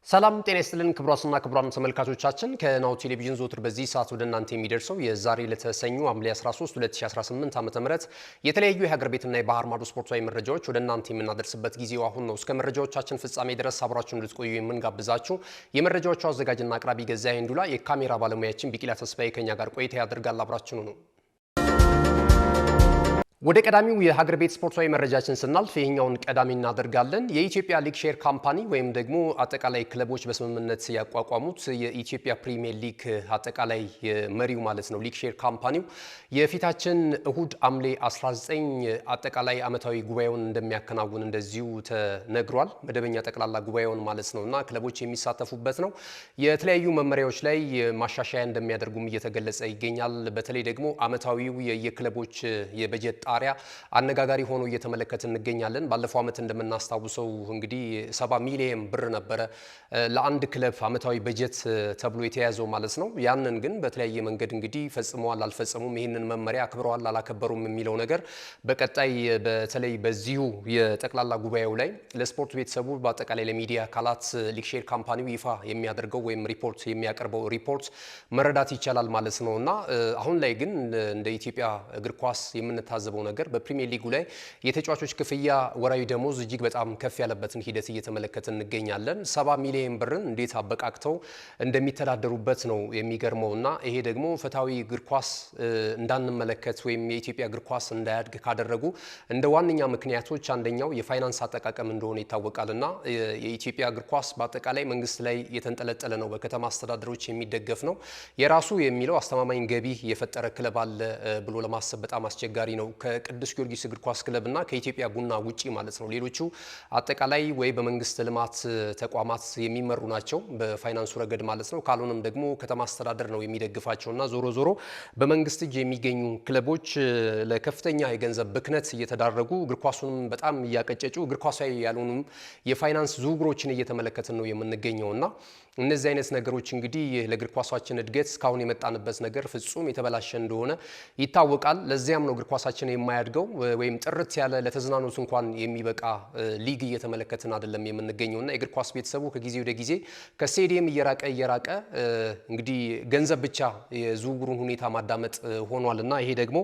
ሰላም ጤና ይስጥልን ክቡራትና ክቡራን ተመልካቾቻችን ከናሁ ቴሌቪዥን ዘወትር በዚህ ሰዓት ወደ እናንተ የሚደርሰው የዛሬ ለተሰኙ ሐምሌ 13 2018 ዓ.ም የተለያዩ የሀገር ቤትና የባህር ማዶ ስፖርታዊ መረጃዎች ወደ እናንተ የምናደርስበት ጊዜው አሁን ነው። እስከ መረጃዎቻችን ፍጻሜ ድረስ አብራችሁን እንድትቆዩ የምንጋብዛችሁ የመረጃዎቹ አዘጋጅና አቅራቢ ገዛኸኝ ዱላ፣ የካሜራ ባለሙያችን ቢቂላ ተስፋዬ ከኛ ጋር ቆይታ ያደርጋል። አብራችሁን ነው። ወደ ቀዳሚው የሀገር ቤት ስፖርታዊ መረጃችን ስናልፍ ይሄኛውን ቀዳሚ እናደርጋለን። የኢትዮጵያ ሊግ ሼር ካምፓኒ ወይም ደግሞ አጠቃላይ ክለቦች በስምምነት ያቋቋሙት የኢትዮጵያ ፕሪሚየር ሊግ አጠቃላይ መሪው ማለት ነው ሊግ ሼር ካምፓኒው የፊታችን እሁድ ሐምሌ 19 አጠቃላይ ዓመታዊ ጉባኤውን እንደሚያከናውን እንደዚሁ ተነግሯል። መደበኛ ጠቅላላ ጉባኤውን ማለት ነውና ክለቦች የሚሳተፉበት ነው። የተለያዩ መመሪያዎች ላይ ማሻሻያ እንደሚያደርጉም እየተገለጸ ይገኛል። በተለይ ደግሞ ዓመታዊው የክለቦች የበጀት ጣሪያ አነጋጋሪ ሆኖ እየተመለከትን እንገኛለን። ባለፈው ዓመት እንደምናስታውሰው እንግዲህ 70 ሚሊዮን ብር ነበረ ለአንድ ክለብ ዓመታዊ በጀት ተብሎ የተያዘው ማለት ነው። ያንን ግን በተለያየ መንገድ እንግዲህ ፈጽመዋል አልፈጸሙም፣ ይህንን መመሪያ አክብረዋል አላከበሩም የሚለው ነገር በቀጣይ በተለይ በዚሁ የጠቅላላ ጉባኤው ላይ ለስፖርት ቤተሰቡ በአጠቃላይ ለሚዲያ አካላት ሊግ ሼር ካምፓኒው ይፋ የሚያደርገው ወይም ሪፖርት የሚያቀርበው ሪፖርት መረዳት ይቻላል ማለት ነውና አሁን ላይ ግን እንደ ኢትዮጵያ እግር ኳስ የምንታዘበው ነገር በፕሪሚየር ሊጉ ላይ የተጫዋቾች ክፍያ ወራዊ ደሞዝ እጅግ በጣም ከፍ ያለበትን ሂደት እየተመለከትን እንገኛለን። 70 ሚሊዮን ብርን እንዴት አበቃቅተው እንደሚተዳደሩበት ነው የሚገርመውና ይሄ ደግሞ ፍትሃዊ እግር ኳስ እንዳንመለከት ወይም የኢትዮጵያ እግር ኳስ እንዳያድግ ካደረጉ እንደ ዋነኛ ምክንያቶች አንደኛው የፋይናንስ አጠቃቀም እንደሆነ ይታወቃልና የኢትዮጵያ እግር ኳስ በአጠቃላይ መንግስት ላይ የተንጠለጠለ ነው፣ በከተማ አስተዳደሮች የሚደገፍ ነው። የራሱ የሚለው አስተማማኝ ገቢ የፈጠረ ክለብ አለ ብሎ ለማሰብ በጣም አስቸጋሪ ነው። ከቅዱስ ጊዮርጊስ እግር ኳስ ክለብና ከኢትዮጵያ ቡና ውጪ ማለት ነው። ሌሎቹ አጠቃላይ ወይ በመንግስት ልማት ተቋማት የሚመሩ ናቸው በፋይናንሱ ረገድ ማለት ነው። ካልሆነም ደግሞ ከተማ አስተዳደር ነው የሚደግፋቸውና ዞሮ ዞሮ በመንግስት እጅ የሚገኙ ክለቦች ለከፍተኛ የገንዘብ ብክነት እየተዳረጉ እግር ኳሱንም በጣም እያቀጨጩ እግር ኳሳዊ ያልሆኑም የፋይናንስ ዝውውሮችን እየተመለከትን ነው የምንገኘውና እነዚህ አይነት ነገሮች እንግዲህ ለእግር ኳሳችን እድገት እስካሁን የመጣንበት ነገር ፍጹም የተበላሸ እንደሆነ ይታወቃል። ለዚያም ነው እግር ኳሳችን የማያድገው ወይም ጥርት ያለ ለተዝናኖት እንኳን የሚበቃ ሊግ እየተመለከትን አይደለም የምንገኘውና የእግር ኳስ ቤተሰቡ ከጊዜ ወደ ጊዜ ከስቴዲየም እየራቀ እንግዲህ ገንዘብ ብቻ የዝውውሩን ሁኔታ ማዳመጥ ሆኗልና ይሄ ደግሞ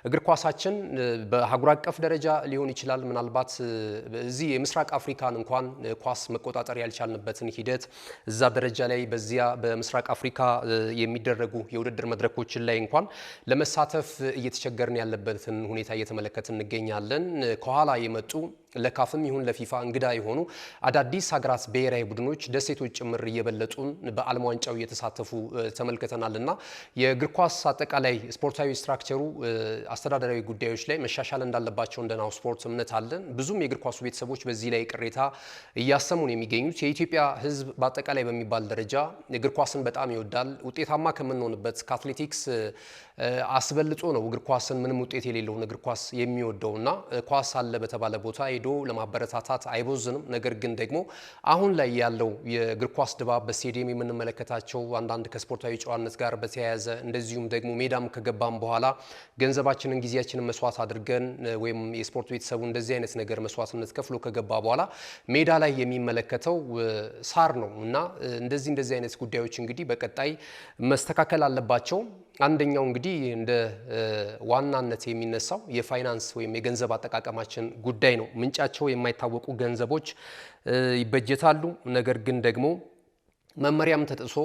እግር ኳሳችን በአህጉር አቀፍ ደረጃ ሊሆን ይችላል ምናልባት እዚህ የምስራቅ አፍሪካን እንኳን ኳስ መቆጣጠር ያልቻልንበትን ሂደት እዛ ደረጃ ላይ በዚያ በምስራቅ አፍሪካ የሚደረጉ የውድድር መድረኮችን ላይ እንኳን ለመሳተፍ እየተቸገርን ያለበትን ሁኔታ እየተመለከትን እንገኛለን። ከኋላ የመጡ ለካፍም ይሁን ለፊፋ እንግዳ የሆኑ አዳዲስ ሀገራት ብሔራዊ ቡድኖች ደሴቶች ጭምር እየበለጡን በዓለም ዋንጫው እየተሳተፉ ተመልክተናልና የእግር ኳስ አጠቃላይ ስፖርታዊ ስትራክቸሩ አስተዳደራዊ ጉዳዮች ላይ መሻሻል እንዳለባቸው እንደ ናሁ ስፖርት እምነት አለን። ብዙም የእግር ኳሱ ቤተሰቦች በዚህ ላይ ቅሬታ እያሰሙን የሚገኙት የኢትዮጵያ ሕዝብ በአጠቃላይ በሚባል ደረጃ እግር ኳስን በጣም ይወዳል። ውጤታማ ከምንሆንበት ከአትሌቲክስ አስበልጦ ነው እግር ኳስን ምንም ውጤት የሌለውን እግር ኳስ የሚወደውና ኳስ አለ በተባለ ቦታ ሄዶ ለማበረታታት አይቦዝንም። ነገር ግን ደግሞ አሁን ላይ ያለው የእግር ኳስ ድባብ በስቴዲየም የምንመለከታቸው አንዳንድ ከስፖርታዊ ጨዋነት ጋር በተያያዘ እንደዚሁም ደግሞ ሜዳም ከገባም በኋላ ገንዘባችንን ጊዜያችንን መስዋዕት አድርገን ወይም የስፖርት ቤተሰቡ እንደዚህ አይነት ነገር መስዋዕትነት ከፍሎ ከገባ በኋላ ሜዳ ላይ የሚመለከተው ሳር ነው እና እንደዚህ አይነት ጉዳዮች እንግዲህ በቀጣይ መስተካከል አለባቸው። አንደኛው እንግዲህ እንደ ዋናነት የሚነሳው የፋይናንስ ወይም የገንዘብ አጠቃቀማችን ጉዳይ ነው። ምንጫቸው የማይታወቁ ገንዘቦች ይበጀታሉ። ነገር ግን ደግሞ መመሪያም ተጥሶ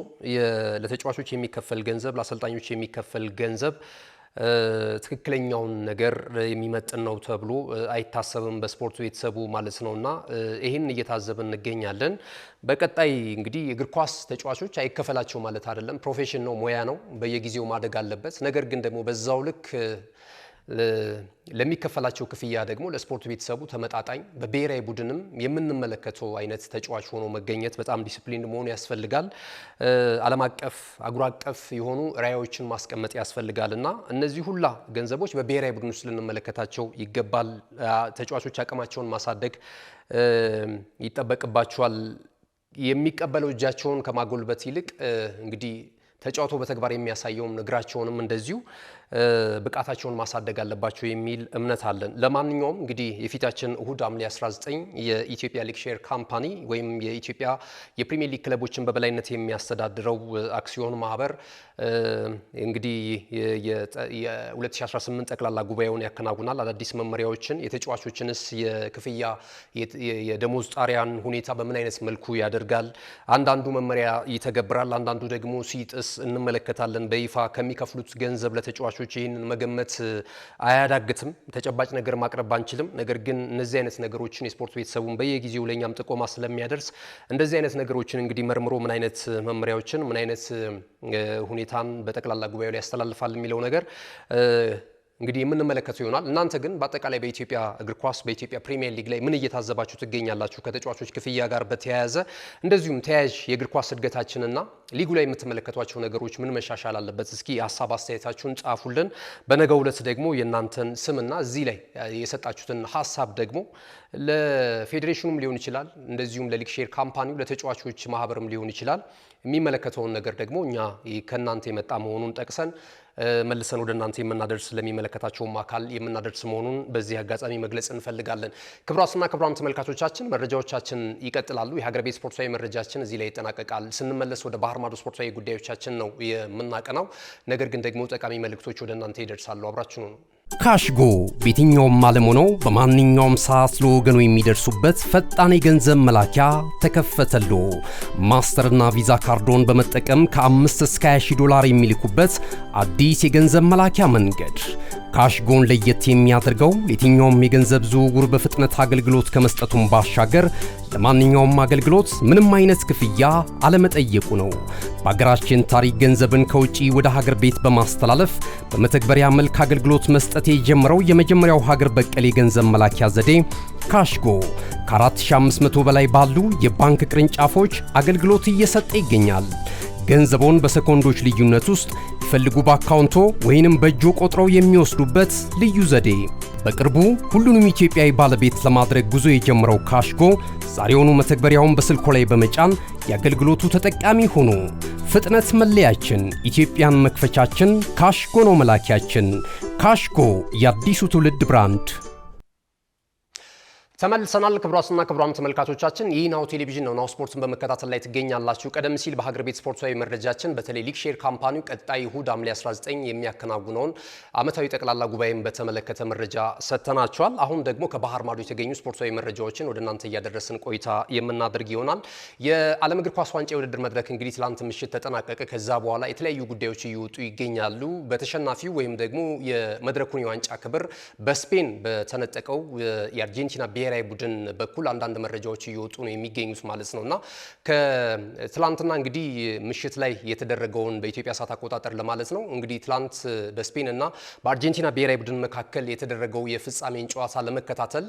ለተጫዋቾች የሚከፈል ገንዘብ፣ ለአሰልጣኞች የሚከፈል ገንዘብ ትክክለኛውን ነገር የሚመጥን ነው ተብሎ አይታሰብም በስፖርት ቤተሰቡ ማለት ነውና ይህን እየታዘብን እንገኛለን። በቀጣይ እንግዲህ የእግር ኳስ ተጫዋቾች አይከፈላቸው ማለት አይደለም። ፕሮፌሽን ነው፣ ሙያ ነው፣ በየጊዜው ማደግ አለበት። ነገር ግን ደግሞ በዛው ልክ ለሚከፈላቸው ክፍያ ደግሞ ለስፖርት ቤተሰቡ ተመጣጣኝ በብሔራዊ ቡድንም የምንመለከተው አይነት ተጫዋች ሆኖ መገኘት በጣም ዲሲፕሊን መሆኑ ያስፈልጋል። ዓለም አቀፍ አህጉር አቀፍ የሆኑ ራዕዮችን ማስቀመጥ ያስፈልጋልና እነዚህ ሁላ ገንዘቦች በብሔራዊ ቡድን ውስጥ ልንመለከታቸው ይገባል። ተጫዋቾች አቅማቸውን ማሳደግ ይጠበቅባቸዋል። የሚቀበለው እጃቸውን ከማጎልበት ይልቅ እንግዲህ ተጫውቶ በተግባር የሚያሳየውም እግራቸውንም እንደዚሁ ብቃታቸውን ማሳደግ አለባቸው የሚል እምነት አለን። ለማንኛውም እንግዲህ የፊታችን እሁድ ሐምሌ 19 የኢትዮጵያ ሊግ ሼር ካምፓኒ ወይም የኢትዮጵያ የፕሪሚየር ሊግ ክለቦችን በበላይነት የሚያስተዳድረው አክሲዮን ማህበር እንግዲህ የ2018 ጠቅላላ ጉባኤውን ያከናውናል። አዳዲስ መመሪያዎችን የተጫዋቾችንስ የክፍያ የደሞዝ ጣሪያን ሁኔታ በምን አይነት መልኩ ያደርጋል? አንዳንዱ መመሪያ ይተገብራል፣ አንዳንዱ ደግሞ ሲጥስ እንመለከታለን። በይፋ ከሚከፍሉት ገንዘብ ለተጫዋቾች ይህንን መገመት አያዳግትም። ተጨባጭ ነገር ማቅረብ አንችልም። ነገር ግን እነዚህ አይነት ነገሮችን የስፖርት ቤተሰቡን በየጊዜው ለኛም ጥቆማ ስለሚያደርስ እንደዚህ አይነት ነገሮችን እንግዲህ መርምሮ ምን አይነት መመሪያዎችን ምን አይነት ሁኔታን በጠቅላላ ጉባኤው ላይ ያስተላልፋል የሚለው ነገር እንግዲህ የምንመለከተው ይሆናል። እናንተ ግን በአጠቃላይ በኢትዮጵያ እግር ኳስ በኢትዮጵያ ፕሪሚየር ሊግ ላይ ምን እየታዘባችሁ ትገኛላችሁ? ከተጫዋቾች ክፍያ ጋር በተያያዘ እንደዚሁም ተያያዥ የእግር ኳስ እድገታችንና ሊጉ ላይ የምትመለከቷቸው ነገሮች ምን መሻሻል አለበት? እስኪ ሀሳብ አስተያየታችሁን ጻፉልን። በነገው ዕለት ደግሞ የእናንተን ስምና እዚህ ላይ የሰጣችሁትን ሀሳብ ደግሞ ለፌዴሬሽኑም ሊሆን ይችላል፣ እንደዚሁም ለሊግ ሼር ካምፓኒው ለተጫዋቾች ማህበርም ሊሆን ይችላል የሚመለከተውን ነገር ደግሞ እኛ ከእናንተ የመጣ መሆኑን ጠቅሰን መልሰን ወደ እናንተ የምናደርስ ለሚመለከታቸውም አካል የምናደርስ መሆኑን በዚህ አጋጣሚ መግለጽ እንፈልጋለን። ክቡራትና ክቡራን ተመልካቾቻችን መረጃዎቻችን ይቀጥላሉ። የሀገር ቤት ስፖርታዊ መረጃችን እዚህ ላይ ይጠናቀቃል። ስንመለስ ወደ ባህር ማዶ ስፖርታዊ ጉዳዮቻችን ነው የምናቀናው። ነገር ግን ደግሞ ጠቃሚ መልእክቶች ወደ እናንተ ይደርሳሉ። አብራችሁ ነው። ካሽጎ በየትኛውም ዓለም ሆነው በማንኛውም ሰዓት ለወገኑ የሚደርሱበት ፈጣን የገንዘብ መላኪያ ተከፈተሎ። ማስተርና ቪዛ ካርዶን በመጠቀም ከ5 እስከ 20 ዶላር የሚልኩበት አዲስ የገንዘብ መላኪያ መንገድ። ካሽጎን ለየት የሚያደርገው የትኛውም የገንዘብ ዝውውር በፍጥነት አገልግሎት ከመስጠቱም ባሻገር ለማንኛውም አገልግሎት ምንም አይነት ክፍያ አለመጠየቁ ነው። በሀገራችን ታሪክ ገንዘብን ከውጪ ወደ ሀገር ቤት በማስተላለፍ በመተግበሪያ መልክ አገልግሎት መስጠት የጀመረው የመጀመሪያው ሀገር በቀል የገንዘብ መላኪያ ዘዴ ካሽጎ ከ4500 በላይ ባሉ የባንክ ቅርንጫፎች አገልግሎት እየሰጠ ይገኛል። ገንዘቦን በሰኮንዶች ልዩነት ውስጥ ይፈልጉ በአካውንቶ ወይንም በእጆ ቆጥረው የሚወስዱበት ልዩ ዘዴ። በቅርቡ ሁሉንም ኢትዮጵያዊ ባለቤት ለማድረግ ጉዞ የጀመረው ካሽጎ ዛሬውኑ መተግበሪያውን በስልኮ ላይ በመጫን የአገልግሎቱ ተጠቃሚ ሆኑ። ፍጥነት መለያችን፣ ኢትዮጵያን መክፈቻችን፣ ካሽጎ ነው መላኪያችን። ካሽጎ የአዲሱ ትውልድ ብራንድ። ተመልሰናል። ክቡራትና ክቡራን ተመልካቾቻችን ይህ ናሁ ቴሌቪዥን ነው። ናሁ ስፖርትን በመከታተል ላይ ትገኛላችሁ። ቀደም ሲል በሀገር ቤት ስፖርታዊ መረጃችን በተለይ ሊግ ሼር ካምፓኒው ቀጣይ እሁድ ሐምሌ 19 የሚያከናውነውን ዓመታዊ ጠቅላላ ጉባኤን በተመለከተ መረጃ ሰጥተናቸዋል። አሁን ደግሞ ከባህር ማዶ የተገኙ ስፖርታዊ መረጃዎችን ወደ እናንተ እያደረስን ቆይታ የምናደርግ ይሆናል። የዓለም እግር ኳስ ዋንጫ የውድድር መድረክ እንግዲህ ትላንት ምሽት ተጠናቀቀ። ከዛ በኋላ የተለያዩ ጉዳዮች እየወጡ ይገኛሉ። በተሸናፊው ወይም ደግሞ የመድረኩን የዋንጫ ክብር በስፔን በተነጠቀው የአርጀንቲና ብሔራዊ ቡድን በኩል አንዳንድ መረጃዎች እየወጡ ነው የሚገኙት ማለት ነውና ከትላንትና እንግዲህ ምሽት ላይ የተደረገውን በኢትዮጵያ ሰዓት አቆጣጠር ለማለት ነው እንግዲህ ትላንት በስፔን እና በአርጀንቲና ብሔራዊ ቡድን መካከል የተደረገው የፍጻሜን ጨዋታ ለመከታተል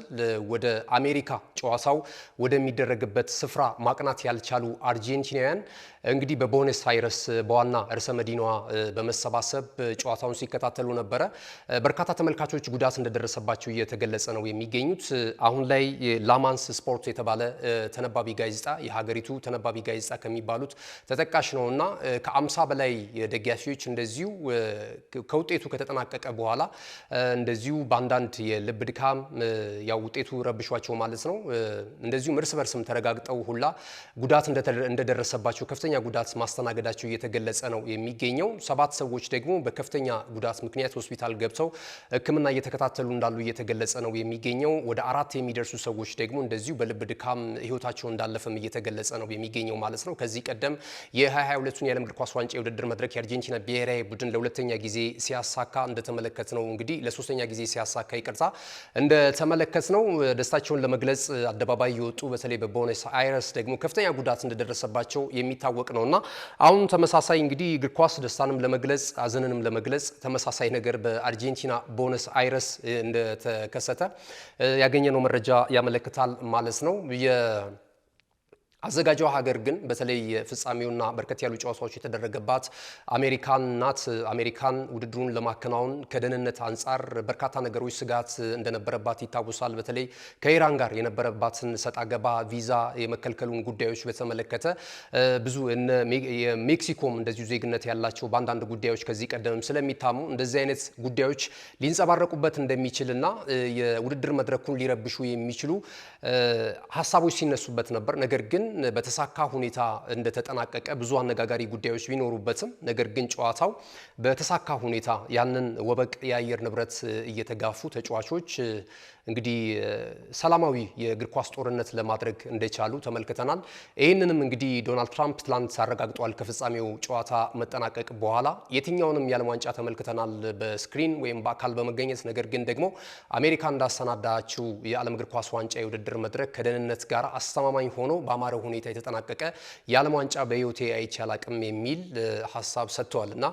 ወደ አሜሪካ ጨዋታው ወደሚደረግበት ስፍራ ማቅናት ያልቻሉ አርጀንቲናውያን እንግዲህ በቦነስ አይረስ በዋና ርዕሰ መዲናዋ በመሰባሰብ ጨዋታውን ሲከታተሉ ነበረ። በርካታ ተመልካቾች ጉዳት እንደደረሰባቸው እየተገለጸ ነው የሚገኙት። አሁን ላይ ላማንስ ስፖርት የተባለ ተነባቢ ጋዜጣ የሀገሪቱ ተነባቢ ጋዜጣ ከሚባሉት ተጠቃሽ ነውና ከ50 በላይ ደጋፊዎች እንደዚሁ ከውጤቱ ከተጠናቀቀ በኋላ እንደዚሁ በአንዳንድ የልብ ድካም ያው ውጤቱ ረብሿቸው ማለት ነው እንደዚሁም እርስ በርስም ተረጋግጠው ሁላ ጉዳት እንደደረሰባቸው ከፍተኛ ጉዳት ማስተናገዳቸው እየተገለጸ ነው የሚገኘው። 7 ሰዎች ደግሞ በከፍተኛ ጉዳት ምክንያት ሆስፒታል ገብተው ሕክምና እየተከታተሉ እንዳሉ እየተገለጸ ነው የሚገኘው። ወደ 4 የሚደርሱ ሰዎች ደግሞ እንደዚሁ በልብ ድካም ህይወታቸው እንዳለፈም እየተገለጸ ነው የሚገኘው ማለት ነው። ከዚህ ቀደም የ2022ቱን የዓለም እግር ኳስ ዋንጫ የውድድር መድረክ የአርጀንቲና ብሔራዊ ቡድን ለሁለተኛ ጊዜ ሲያሳካ እንደተመለከት ነው እንግዲህ ለሶስተኛ ጊዜ ሲያሳካ እንደተመለከት ነው ደስታቸውን ለመግለጽ አደባባይ የወጡ በተለይ በቦነስ አይረስ ደግሞ ከፍተኛ ጉዳት እንደደረሰባቸው የሚታወቅ ነውና አሁን ተመሳሳይ እንግዲህ እግር ኳስ ደስታንም ለመግለጽ አዘንንም ለመግለጽ ተመሳሳይ ነገር በአርጀንቲና ቦነስ አይረስ እንደተከሰተ ያገኘነው መረጃ ያመለክታል ማለት ነው። አዘጋጇ ሀገር ግን በተለይ ፍጻሜውና በርከት ያሉ ጨዋታዎች የተደረገባት አሜሪካን ናት። አሜሪካን ውድድሩን ለማከናወን ከደህንነት አንጻር በርካታ ነገሮች ስጋት እንደነበረባት ይታወሳል። በተለይ ከኢራን ጋር የነበረባትን ሰጣ ገባ ቪዛ የመከልከሉን ጉዳዮች በተመለከተ ብዙ የሜክሲኮም እንደዚሁ ዜግነት ያላቸው በአንዳንድ ጉዳዮች ከዚህ ቀደምም ስለሚታሙ እንደዚህ አይነት ጉዳዮች ሊንጸባረቁበት እንደሚችልና የውድድር መድረኩን ሊረብሹ የሚችሉ ሀሳቦች ሲነሱበት ነበር። ነገር ግን በተሳካ ሁኔታ እንደተጠናቀቀ ብዙ አነጋጋሪ ጉዳዮች ቢኖሩበትም ነገር ግን ጨዋታው በተሳካ ሁኔታ ያንን ወበቅ የአየር ንብረት እየተጋፉ ተጫዋቾች እንግዲህ ሰላማዊ የእግር ኳስ ጦርነት ለማድረግ እንደቻሉ ተመልክተናል። ይህንንም እንግዲህ ዶናልድ ትራምፕ ትላንት አረጋግጧል። ከፍጻሜው ጨዋታ መጠናቀቅ በኋላ የትኛውንም የዓለም ዋንጫ ተመልክተናል በስክሪን ወይም በአካል በመገኘት ነገር ግን ደግሞ አሜሪካ እንዳሰናዳችው የዓለም እግር ኳስ ዋንጫ የውድድር መድረክ ከደህንነት ጋር አስተማማኝ ሆኖ በአማረ ሁኔታ የተጠናቀቀ የዓለም ዋንጫ በሕይወቴ አይቼ አላቅም የሚል ሀሳብ ሰጥተዋል እና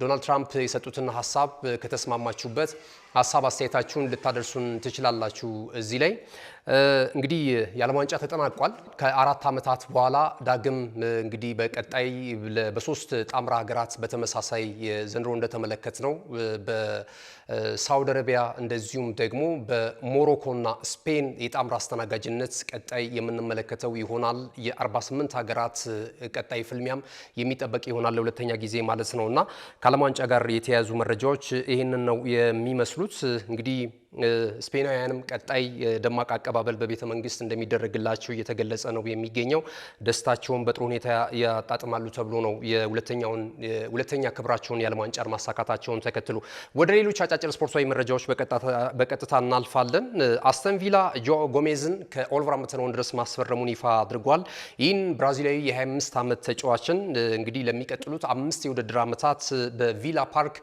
ዶናልድ ትራምፕ የሰጡትን ሀሳብ ከተስማማችሁበት ሀሳብ አስተያየታችሁን ልታደርሱን ትችላላችሁ። እዚህ ላይ እንግዲህ የዓለም ዋንጫ ተጠናቋል። ከ4 ዓመታት በኋላ ዳግም እንግዲህ በቀጣይ በሶስት ጣምራ ሀገራት በተመሳሳይ ዘንድሮ እንደተመለከት ነው በሳውዲ አረቢያ እንደዚሁም ደግሞ በሞሮኮና ስፔን የጣምራ አስተናጋጅነት ቀጣይ የምንመለከተው ይሆናል። የ48 ሀገራት ቀጣይ ፍልሚያም የሚጠበቅ ይሆናል ለሁለተኛ ጊዜ ማለት ነውና ከዓለም ዋንጫ ጋር የተያያዙ መረጃዎች ይህንን ነው የሚመስሉት። እንግዲህ ስፔናውያንም ቀጣይ ደማቅ አቀባበል በቤተ መንግስት እንደሚደረግላቸው እየተገለጸ ነው የሚገኘው። ደስታቸውን በጥሩ ሁኔታ ያጣጥማሉ ተብሎ ነው ሁለተኛ ክብራቸውን የዓለም ዋንጫ ማሳካታቸውን ተከትሎ ወደ ሌሎች አጫጭር ስፖርታዊ መረጃዎች በቀጥታ እናልፋለን። አስተን ቪላ ጆ ጎሜዝን ከኦልቨርሃምፕተን ወንደረርስ ማስፈረሙን ይፋ አድርጓል። ይህን ብራዚላዊ የ25 ዓመት ተጫዋችን እንግዲህ ለሚቀጥሉት 5 የውድድር ዓመታት በቪላ ፓርክ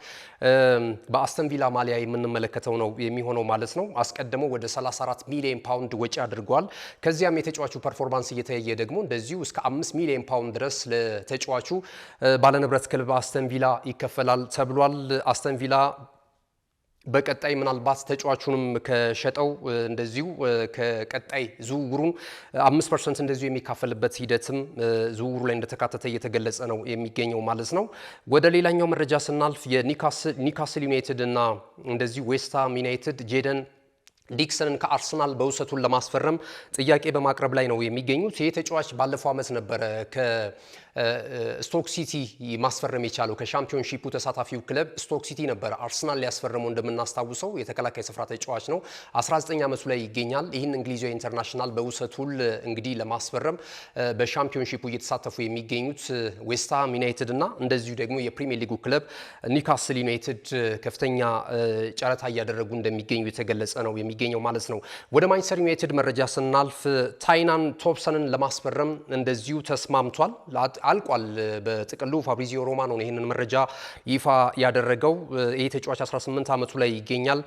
በአስተን ቪላ ማሊያ የምንመለከተው ነው የሚሆነው ማለት ነው። አስቀድሞ ወደ 34 ሚሊዮን ፓውንድ ወጪ አድርጓል። ከዚያም የተጫዋቹ ፐርፎርማንስ እየተያየ ደግሞ እንደዚሁ እስከ 5 ሚሊዮን ፓውንድ ድረስ ለተጫዋቹ ባለንብረት ክለብ አስተን ቪላ ይከፈላል ተብሏል። አስተን ቪላ በቀጣይ ምናልባት ተጫዋቹንም ከሸጠው እንደዚሁ ከቀጣይ ዝውውሩን 5% እንደዚሁ የሚካፈልበት ሂደትም ዝውውሩ ላይ እንደተካተተ እየተገለጸ ነው የሚገኘው ማለት ነው። ወደ ሌላኛው መረጃ ስናልፍ የኒውካስል ዩናይትድ እና እንደዚሁ ዌስትሃም ዩናይትድ ጄደን ዲክሰንን ከአርሰናል በውሰቱን ለማስፈረም ጥያቄ በማቅረብ ላይ ነው የሚገኙት። ይህ ተጫዋች ባለፈው ዓመት ነበረ ከስቶክ ሲቲ ማስፈረም የቻለው ከሻምፒዮንሺፑ ተሳታፊው ክለብ ስቶክ ሲቲ ነበረ አርሰናል ሊያስፈርመው እንደምናስታውሰው የተከላካይ ስፍራ ተጫዋች ነው። 19 ዓመቱ ላይ ይገኛል። ይህን እንግሊዛዊ ኢንተርናሽናል በውሰቱን እንግዲህ ለማስፈረም በሻምፒዮንሺፑ እየተሳተፉ የሚገኙት ዌስትሃም ዩናይትድ እና እንደዚሁ ደግሞ የፕሪሚየር ሊጉ ክለብ ኒውካስል ዩናይትድ ከፍተኛ ጨረታ እያደረጉ እንደሚገኙ የተገለጸ ነው የሚገኘው ማለት ነው። ወደ ማንቸስተር ዩናይትድ መረጃ ስናልፍ ታይናን ቶፕሰንን ለማስፈረም እንደዚሁ ተስማምቷል። አልቋል። በጥቅሉ ፋብሪዚዮ ሮማኖ ነው ይህንን መረጃ ይፋ ያደረገው። ይህ ተጫዋች 18 ዓመቱ ላይ ይገኛል።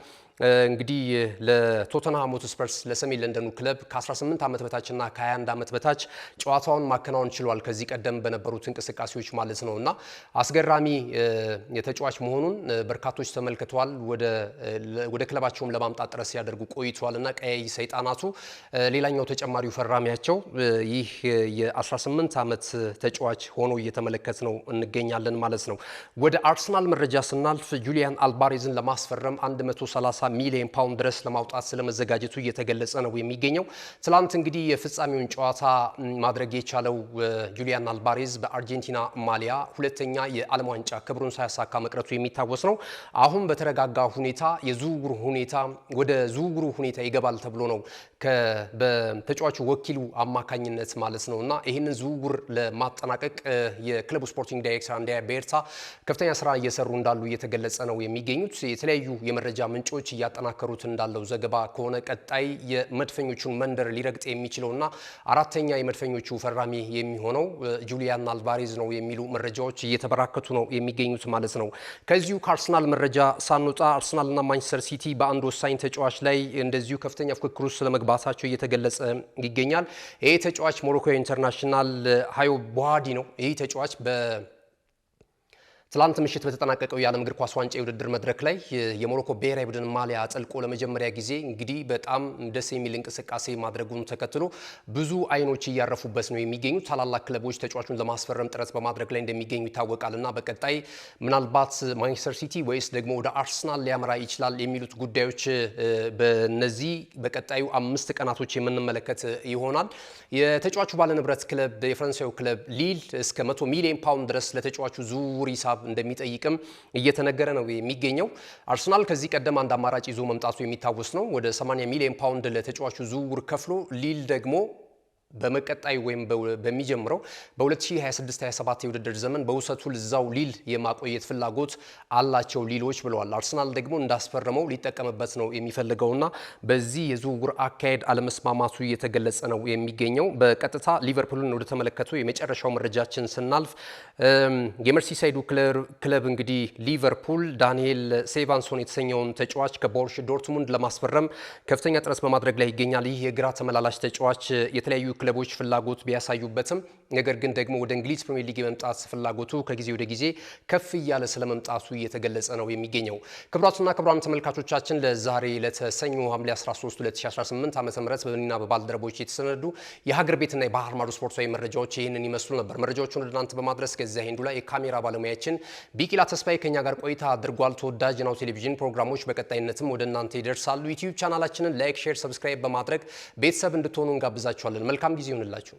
እንግዲህ ለቶተንሃም ሆትስፐርስ ለሰሜን ለንደኑ ክለብ ከ18 ዓመት በታችና ከ21 ዓመት በታች ጨዋታውን ማከናወን ችሏል ከዚህ ቀደም በነበሩት እንቅስቃሴዎች ማለት ነውና አስገራሚ የተጫዋች መሆኑን በርካቶች ተመልክተዋል። ወደ ክለባቸውም ለማምጣት ጥረት ሲያደርጉ ቆይተዋልና ቀይ ሰይጣናቱ ሌላኛው ተጨማሪው ፈራሚያቸው ይህ የ18 ዓመት ተጫዋች ሆኖ እየተመለከት ነው እንገኛለን ማለት ነው። ወደ አርሰናል መረጃ ስናልፍ ጁሊያን አልባሬዝን ለማስፈረም 130 ሚሊዮን ፓውንድ ድረስ ለማውጣት ስለመዘጋጀቱ እየተገለጸ ነው የሚገኘው። ትላንት እንግዲህ የፍጻሜውን ጨዋታ ማድረግ የቻለው ጁሊያን አልባሬዝ በአርጀንቲና ማሊያ ሁለተኛ የዓለም ዋንጫ ክብሩን ሳያሳካ መቅረቱ የሚታወስ ነው። አሁን በተረጋጋ ሁኔታ ወደ ዝውውሩ ሁኔታ ይገባል ተብሎ ነው በተጫዋቹ ወኪሉ አማካኝነት ማለት ነውና ይህንን ዝውውር ለማጠናቀቅ የክለቡ ስፖርቲንግ ዳይሬክተር አንድሪያ ቤርታ ከፍተኛ ስራ እየሰሩ እንዳሉ እየተገለጸ ነው የሚገኙት። የተለያዩ የመረጃ ምንጮች እያጠናከሩት እንዳለው ዘገባ ከሆነ ቀጣይ የመድፈኞቹን መንደር ሊረግጥ የሚችለውና አራተኛ የመድፈኞቹ ፈራሚ የሚሆነው ጁሊያን አልቫሬዝ ነው የሚሉ መረጃዎች እየተበራከቱ ነው የሚገኙት ማለት ነው። ከዚሁ ከአርሰናል መረጃ ሳንወጣ አርሰናልና ማንቸስተር ሲቲ በአንድ ወሳኝ ተጫዋች ላይ እንደዚሁ ከፍተኛ ፉክክር ውስጥ ስለመግባታቸው እየተገለጸ ይገኛል። ይህ ተጫዋች ሞሮኮ ኢንተርናሽናል ሃዮ ቦሃዲ ነው። ይህ ተጫዋች ትላንት ምሽት በተጠናቀቀው የዓለም እግር ኳስ ዋንጫ የውድድር መድረክ ላይ የሞሮኮ ብሔራዊ ቡድን ማሊያ አጥልቆ ለመጀመሪያ ጊዜ እንግዲህ በጣም ደስ የሚል እንቅስቃሴ ማድረጉን ተከትሎ ብዙ አይኖች እያረፉበት ነው የሚገኙት። ታላላቅ ክለቦች ተጫዋቹን ለማስፈረም ጥረት በማድረግ ላይ እንደሚገኙ ይታወቃልና በቀጣይ ምናልባት ማንቸስተር ሲቲ ወይስ ደግሞ ወደ አርሰናል ሊያመራ ይችላል የሚሉት ጉዳዮች በነዚህ በቀጣዩ 5 ቀናቶች የምንመለከት ይሆናል። የተጫዋቹ ባለንብረት ክለብ የፈረንሳዩ ክለብ ሊል እስከ 100 ሚሊዮን ፓውንድ ድረስ ለተጫዋቹ ዝውውር ሂሳብ እንደሚጠይቅም እየተነገረ ነው የሚገኘው። አርሰናል ከዚህ ቀደም አንድ አማራጭ ይዞ መምጣቱ የሚታወስ ነው። ወደ 80 ሚሊዮን ፓውንድ ለተጫዋቹ ዝውውር ከፍሎ ሊል ደግሞ በመቀጣይ ወይም በሚጀምረው በ2026-27 የውድድር ዘመን በውሰቱ እዛው ሊል የማቆየት ፍላጎት አላቸው ሊሎች ብለዋል። አርሰናል ደግሞ እንዳስፈረመው ሊጠቀምበት ነው የሚፈልገውና በዚህ የዝውውር አካሄድ አለመስማማቱ እየተገለጸ ነው የሚገኘው። በቀጥታ ሊቨርፑልን ወደ ተመለከቱ የመጨረሻው መረጃችን ስናልፍ የመርሲሳይዱ ክለብ እንግዲህ ሊቨርፑል ዳንኤል ሴቫንሶን የተሰኘውን ተጫዋች ከቦሩሺ ዶርትሙንድ ለማስፈረም ከፍተኛ ጥረት በማድረግ ላይ ይገኛል። ይህ የግራ ተመላላሽ ተጫዋች የተለያዩ ክለቦች ፍላጎት ቢያሳዩበትም ነገር ግን ደግሞ ወደ እንግሊዝ ፕሪሚየር ሊግ የመምጣት ፍላጎቱ ከጊዜ ወደ ጊዜ ከፍ እያለ ስለመምጣቱ እየተገለጸ ነው የሚገኘው። ክቡራትና ክቡራን ተመልካቾቻችን ለዛሬ ለተሰኞ ሐምሌ 13 2018 ዓ.ም በእኔና በባልደረቦች የተሰነዱ የሀገር ቤትና የባህር ማዶ ስፖርታዊ መረጃዎች ይህንን ይመስሉ ነበር። መረጃዎቹን ወደ እናንተ በማድረስ ከዚያ ሄንዱ ላይ የካሜራ ባለሙያችን ቢቂላ ተስፋዬ ከኛ ጋር ቆይታ አድርጓል። ተወዳጅ ናሁ ቴሌቪዥን ፕሮግራሞች በቀጣይነትም ወደ እናንተ ይደርሳሉ። ዩቲዩብ ቻናላችንን ላይክ፣ ሼር፣ ሰብስክራይብ በማድረግ ቤተሰብ እንድትሆኑ እንጋብዛችኋለን። መልካም ጊዜ ይሁንላችሁ።